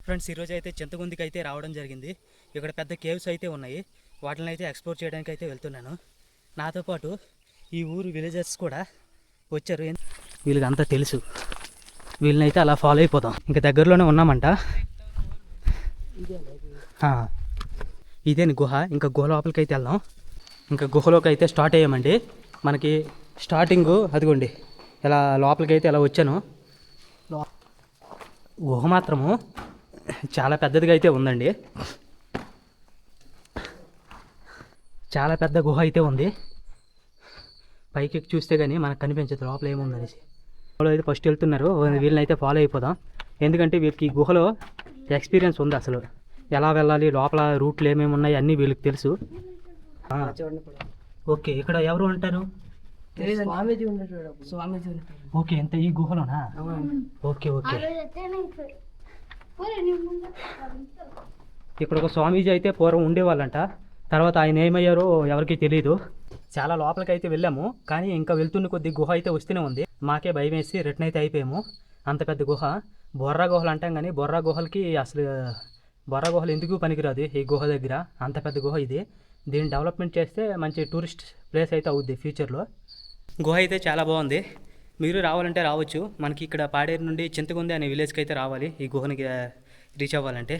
Friends ఈరోజు అయితే చింతగుందికి అయితే రావడం జరిగింది. ఇక్కడ పెద్ద కేవ్స్ అయితే ఉన్నాయి. వాటిని అయితే ఎక్స్ప్లోర్ చేయడానికి అయితే వెళ్తున్నాను. నాతో పాటు ఈ ఊరు విలేజర్స్ కూడా వచ్చారు. వీళ్ళకి అంతా తెలుసు. వీళ్ళని అయితే అలా ఫాలో అయిపోతాం. ఇంకా దగ్గరలోనే ఉన్నామంట. ఇదేని గుహ. ఇంకా గుహ లోపలికి అయితే వెళ్దాం. ఇంకా గుహలోకి అయితే స్టార్ట్ అయ్యామండి. మనకి స్టార్టింగు అదిగోండి ఇలా లోపలికి అయితే ఇలా వచ్చాను. గుహ మాత్రము చాలా పెద్దదిగా అయితే ఉందండి. చాలా పెద్ద గుహ అయితే ఉంది. పైకి చూస్తే కానీ మనకు కనిపించదు లోపల ఏముందనేసి. గుహలో అయితే ఫస్ట్ వెళ్తున్నారు. వీళ్ళని అయితే ఫాలో అయిపోదాం. ఎందుకంటే వీళ్ళకి ఈ గుహలో ఎక్స్పీరియన్స్ ఉంది. అసలు ఎలా వెళ్ళాలి, లోపల రూట్లు ఏమేమి ఉన్నాయి అన్నీ వీళ్ళకి తెలుసు. ఓకే, ఇక్కడ ఎవరు ఉంటారు? ఓకే, ఎంత ఈ గుహలోనా? Okay okay. ఇక్కడ ఒక స్వామీజీ అయితే పూర్వం ఉండేవాళ్ళంట. తర్వాత ఆయన ఏమయ్యారో ఎవరికి తెలియదు. చాలా లోపలికి అయితే వెళ్ళాము, కానీ ఇంకా వెళ్తున్న కొద్ది గుహ అయితే వస్తూనే ఉంది. మాకే భయం వేసి రిటర్న్ అయితే అయిపోయాము. అంత పెద్ద గుహ. బొర్రా గుహలు అంటాం కానీ బొర్రా గుహలకి అసలు బొర్రా గుహలు ఎందుకు పనికిరాదు. ఈ గుహ దగ్గర అంత పెద్ద గుహ ఇది. దీన్ని డెవలప్మెంట్ చేస్తే మంచి టూరిస్ట్ ప్లేస్ అయితే అవుద్ది ఫ్యూచర్లో. గుహ అయితే చాలా బాగుంది. మీరు రావాలంటే రావచ్చు. మనకి ఇక్కడ పాడేరు నుండి చింతగుంది అనే విలేజ్కి అయితే రావాలి ఈ గుహనికి రీచ్ అవ్వాలంటే.